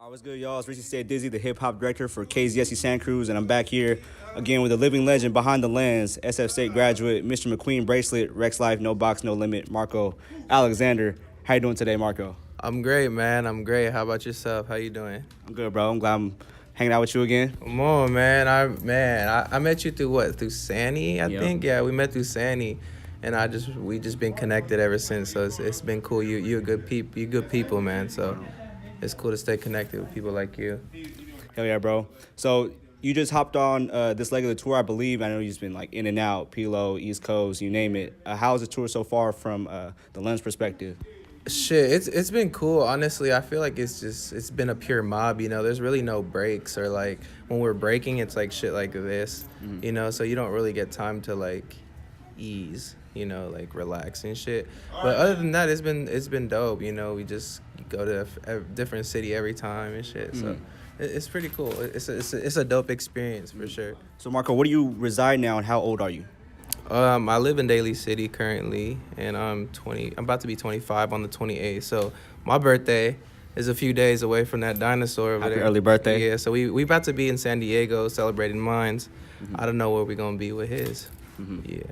What's good, y'all? It's RIZZYSTAYDIZZY, the Hip Hop Director for KZSE Santa Cruz, and I'm back here again with a living legend behind the lens, SF State graduate, Mr. McQueen Bracelet, Rex Life, No Box, No Limit, Marco Alexander. How you doing today, Marco? I'm great, man. I'm great. How about yourself? How you doing? I'm good, bro. I'm glad I'm hanging out with you again. Come on, man. I met you through what? Through Sandy, I think. Yeah, we met through Sandy, and we just been connected ever since. So it's been cool. You good people, man. So it's cool to stay connected with people like you. Hell yeah, bro. So you just hopped on this leg of the tour, I believe. I know you've just been like in and out, Pilo, East Coast, you name it. How's the tour so far from the lens perspective? Shit, it's been cool. Honestly, I feel like it's been a pure mob, you know. There's really no breaks, or like when we're breaking, it's like shit like this, you know, so you don't really get time to like ease, you know, like relax and shit. But other than that, it's been dope, you know. We just go to a different city every time and shit. So it's pretty cool. It's a dope experience for sure. So Marco, where do you reside now and how old are you? I live in Daly City currently, and I'm about to be 25 on the 28th. So my birthday is a few days away from that dinosaur over Happy there. early birthday. Yeah, so we about to be in San Diego celebrating mines. I don't know where we're gonna be with his. Yeah.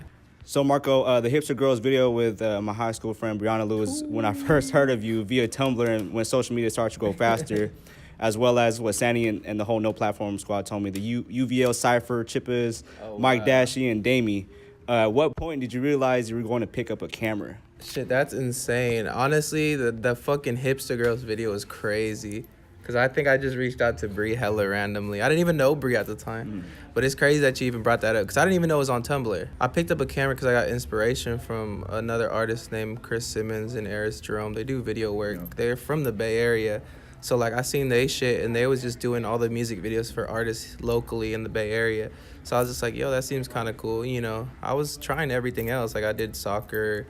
So Marco, the Hipster Girls video with my high school friend Brianna Lewis, when I first heard of you via Tumblr and when social media started to go faster, as well as what Sandy and the whole No Platform squad told me, the UVL Cypher, Chippas, Mike Dashy, and Damie. At what point did you realize you were going to pick up a camera? Shit, that's insane. Honestly, the fucking Hipster Girls video is crazy. Because I think I just reached out to Bree hella randomly. I didn't even know Bree at the time. But it's crazy that you even brought that up. Because I didn't even know it was on Tumblr. I picked up a camera because I got inspiration from another artist named Chris Simmons and Eris Jerome. They do video work. They're from the Bay Area. So, like, I seen they shit, and they was just doing all the music videos for artists locally in the Bay Area. So I was just like, yo, that seems kind of cool, you know. I was trying everything else. Like, I did soccer.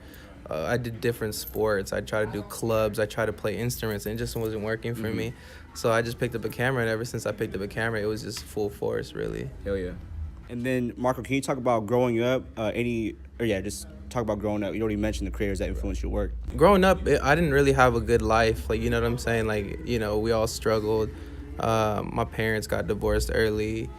I did different sports. I tried to do clubs. I tried to play instruments, and it just wasn't working for me. So I just picked up a camera, and ever since I picked up a camera, it was just full force, really. Hell yeah. And then, Marco, can you talk about growing up? Just talk about growing up. You already mentioned the creators that influenced your work. Growing up, I didn't really have a good life. Like, you know what I'm saying? Like, you know, we all struggled. My parents got divorced early,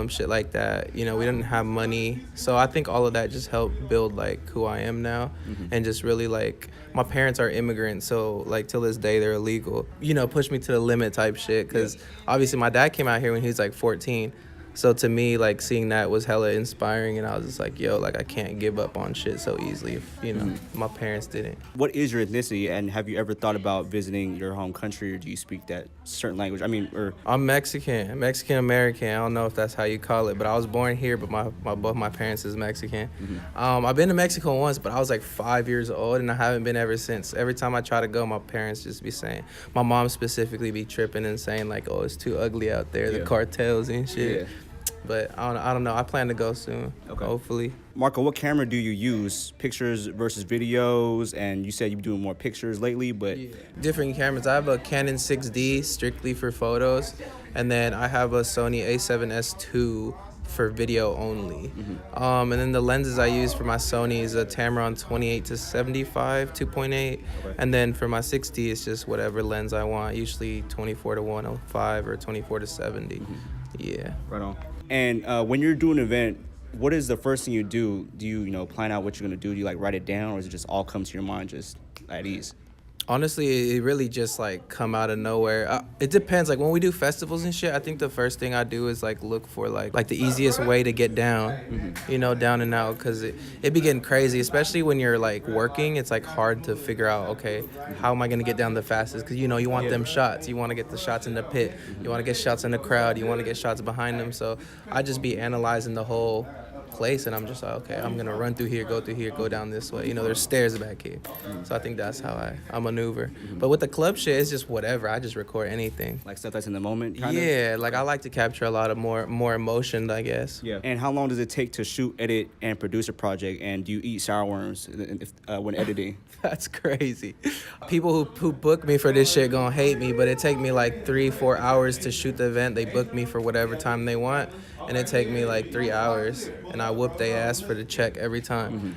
shit like that. You know, we didn't have money. So I think all of that just helped build, like, who I am now. And just really, like, my parents are immigrants. So, like, till this day, they're illegal. You know, push me to the limit type shit. Because obviously my dad came out here when he was, like, 14. So to me, like, seeing that was hella inspiring, and I was just like, yo, like, I can't give up on shit so easily if, you know, my parents didn't. What is your ethnicity, and have you ever thought about visiting your home country, or do you speak that certain language? I'm Mexican-American. I don't know if that's how you call it, but I was born here, but both my parents is Mexican. I've been to Mexico once, but I was like 5 years old, and I haven't been ever since. Every time I try to go, my parents just be saying, my mom specifically be tripping and saying, like, oh, it's too ugly out there, the cartels and shit. Yeah. But I don't know. I plan to go soon, hopefully. Marco, what camera do you use? Pictures versus videos? And you said you're doing more pictures lately, but... Yeah. Different cameras. I have a Canon 6D strictly for photos. And then I have a Sony a7S II for video only. And then the lenses I use for my Sony is a Tamron 28-75 2.8. And then for my 6D, it's just whatever lens I want, usually 24-105 or 24-70. Yeah. Right on. And when you're doing an event, what is the first thing you do? Do you plan out what you're going to do? Do you, like, write it down, or does it just all come to your mind just at ease? Honestly, it really just, like, come out of nowhere. It depends. Like, when we do festivals and shit, I think the first thing I do is, like, look for, like the easiest way to get down, you know, down and out, because it be getting crazy, especially when you're, like, working. It's, like, hard to figure out, okay, how am I going to get down the fastest? Because, you know, you want them shots. You want to get the shots in the pit. You want to get shots in the crowd. You want to get shots behind them. So I just be analyzing the whole place, and I'm just like, okay, I'm gonna run through here, go down this way. You know, there's stairs back here. So I think that's how I maneuver. But with the club shit, it's just whatever. I just record anything. Like stuff that's in the moment, kind of? Like I like to capture a lot of more emotion, I guess. Yeah. And how long does it take to shoot, edit, and produce a project? And do you eat sour worms when editing? That's crazy. People who book me for this shit gonna hate me, but it take me like 3-4 hours to shoot the event. They book me for whatever time they want, and it take me like 3 hours, and I whoop they ass for the check every time.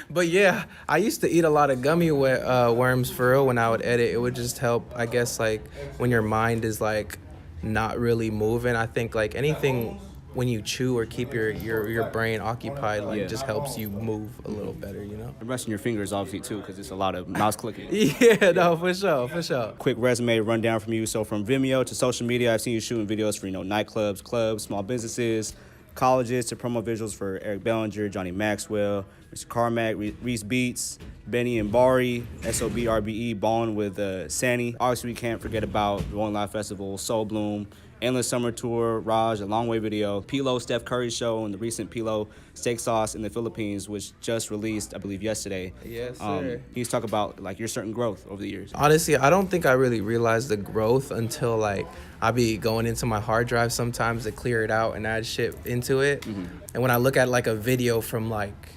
But yeah, I used to eat a lot of gummy worms for real when I would edit. It would just help, I guess, like when your mind is like not really moving. I think like anything when you chew or keep your brain occupied, like just helps you move a little better, you know? And resting your fingers, obviously, too, because it's a lot of mouse clicking. Yeah, no, for sure, for sure. Quick resume rundown from you. So from Vimeo to social media, I've seen you shooting videos for, nightclubs, clubs, small businesses, colleges, to promo visuals for Eric Bellinger, Johnny Maxwell, Mr. Carmack, Reese Beats, Benny and Bari, SOBRBE, Ballin' with Sandy. Obviously, we can't forget about Rolling Loud Festival, Soul Bloom, Endless Summer Tour, Raj, A Long Way Video, Pilo, Steph Curry Show, and the recent Pilo Steak Sauce in the Philippines, which just released, I believe, yesterday. Yes, sir. Can you talk about, like, your certain growth over the years? Honestly, I don't think I really realized the growth until, like, I be going into my hard drive sometimes to clear it out and add shit into it. Mm-hmm. And when I look at, like, a video from, like,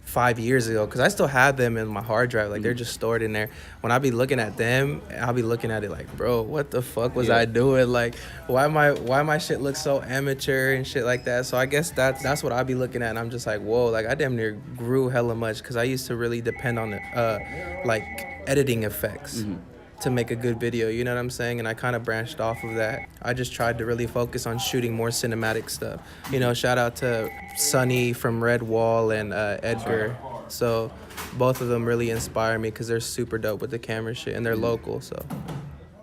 5 years ago, because I still have them in my hard drive, like they're just stored in there. When I be looking at them, I'll be looking at it like, bro, what the fuck was I doing? Like, why my shit look so amateur and shit like that? So I guess that's what I be looking at, and I'm just like, whoa, like I damn near grew hella much, because I used to really depend on the like editing effects. To make a good video, you know what I'm saying? And I kind of branched off of that. I just tried to really focus on shooting more cinematic stuff. You know, shout out to Sonny from Red Wall and Edgar. So both of them really inspire me because they're super dope with the camera shit, and they're local, so.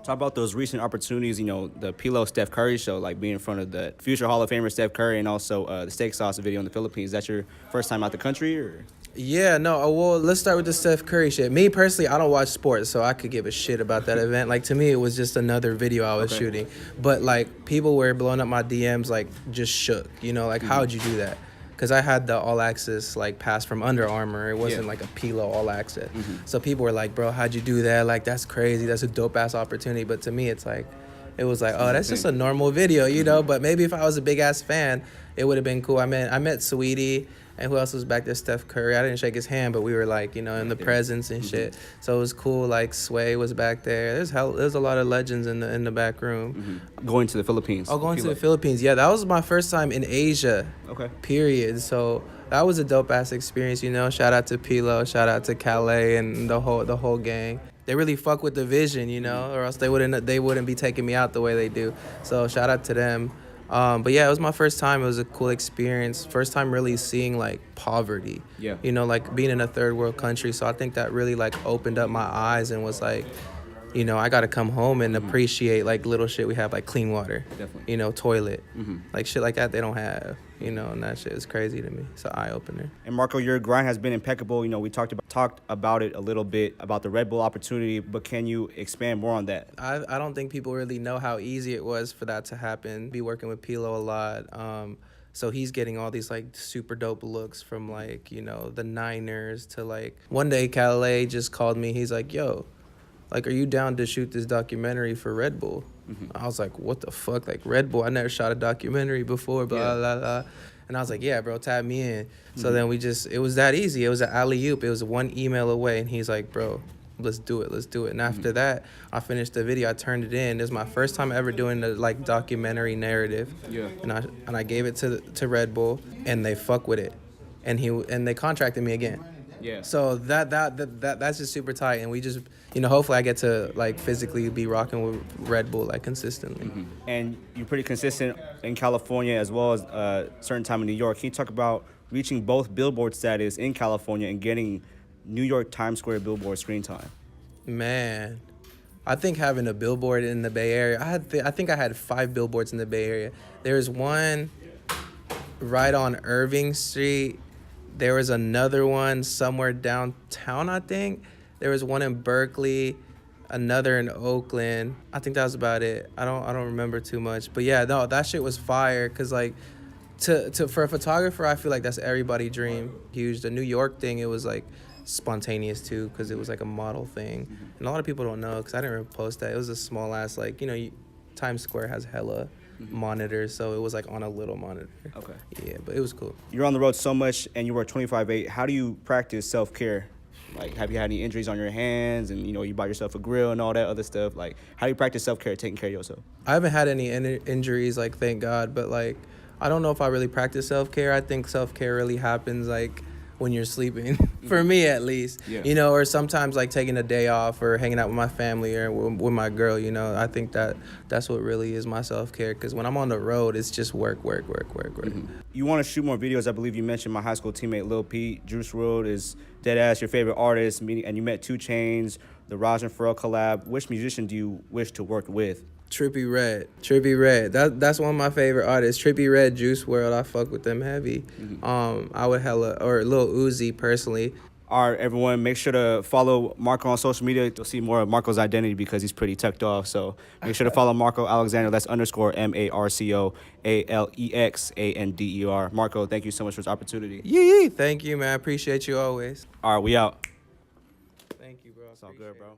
Talk about those recent opportunities, the Pilo Steph Curry Show, like being in front of the future Hall of Famer Steph Curry, and also the Steak Sauce video in the Philippines. Is that your first time out the country, or? Yeah, no, well, let's start with the Steph Curry shit. Me, personally, I don't watch sports, so I could give a shit about that event. Like, to me, it was just another video I was shooting. But, like, people were blowing up my DMs, like, just shook. Like, how'd you do that? Because I had the All Access, like, pass from Under Armour. It wasn't, like, a Pilo All Access. So people were like, bro, how'd you do that? Like, that's crazy. That's a dope-ass opportunity. But to me, it's like, it was like, oh, that's just a normal video, But maybe if I was a big-ass fan, it would have been cool. I met Sweetie. And who else was back there? Steph Curry. I didn't shake his hand, but we were like, in the presence and shit. So it was cool. Like Sway was back there. There's a lot of legends in the back room. Going to the Philippines. Oh, going to the Philippines. Yeah, that was my first time in Asia. Okay. Period. So that was a dope ass experience. Shout out to Pilo, shout out to Calais and the whole gang. They really fuck with the vision, or else they wouldn't be taking me out the way they do. So shout out to them. But yeah, it was my first time. It was a cool experience. First time really seeing like poverty. Yeah. Like being in a third world country. So I think that really like opened up my eyes and was like, I got to come home and appreciate like little shit we have, like clean water. Definitely. Toilet. Like shit like that they don't have. And that shit is crazy to me. It's an eye opener. And Marco, your grind has been impeccable. We talked about it a little bit about the Red Bull opportunity, but can you expand more on that? I don't think people really know how easy it was for that to happen. Be working with Pilo a lot. So he's getting all these like super dope looks from like, the Niners to like one day Calais just called me. He's like, yo, like, are you down to shoot this documentary for Red Bull? I was like, what the fuck? Like, Red Bull? I never shot a documentary before, blah, blah, blah. And I was like, yeah, bro, tap me in. So then it was that easy. It was an alley-oop. It was one email away. And he's like, bro, let's do it. And after that, I finished the video. I turned it in. It was my first time ever doing the, like, documentary narrative. Yeah. And I gave it to Red Bull, and they fuck with it. And they contracted me again. Yeah. So that's just super tight, and we just hopefully I get to like physically be rocking with Red Bull like consistently. And you're pretty consistent in California as well as certain time in New York. Can you talk about reaching both Billboard status in California and getting New York Times Square Billboard screen time? Man, I think having a billboard in the Bay Area, I think I had 5 billboards in the Bay Area. There's one right on Irving Street. There was another one somewhere downtown, I think. There was one in Berkeley, another in Oakland. I think that was about it. I don't remember too much. But yeah, no, that shit was fire. Cause like for a photographer, I feel like that's everybody's dream. Huge. The New York thing, it was like spontaneous too, because it was like a model thing. And a lot of people don't know, because I didn't really post that. It was a small ass, like, Times Square has hella monitors, so it was like on a little monitor. Okay. Yeah, but it was cool. You're on the road so much, and you work 25/8. How do you practice self-care? Like, have you had any injuries on your hands, and you bought yourself a grill and all that other stuff? Like, how do you practice self-care, taking care of yourself? I haven't had any injuries, like, thank God, but like I don't know if I really practice self-care. I think self-care really happens like when you're sleeping. For me, at least. Yeah. You know, or sometimes like taking a day off or hanging out with my family or with my girl. You know, I think that's what really is my self-care. Because when I'm on the road, it's just work. You want to shoot more videos. I believe you mentioned my high school teammate Lil Pete. Juice WRLD is deadass your favorite artist, and you met 2 Chainz, the Raj and Pharrell collab. Which musician do you wish to work with? Trippie Redd. That's one of my favorite artists. Trippie Redd, Juice WRLD. I fuck with them heavy. I would or Lil Uzi personally. All right, everyone, make sure to follow Marco on social media. You'll see more of Marco's identity because he's pretty tucked off. So make sure to follow Marco Alexander. That's _MARCO ALEXANDER. Marco, thank you so much for this opportunity. Yeah. Thank you, man. I appreciate you always. All right, we out. Thank you, bro. It's all good, bro.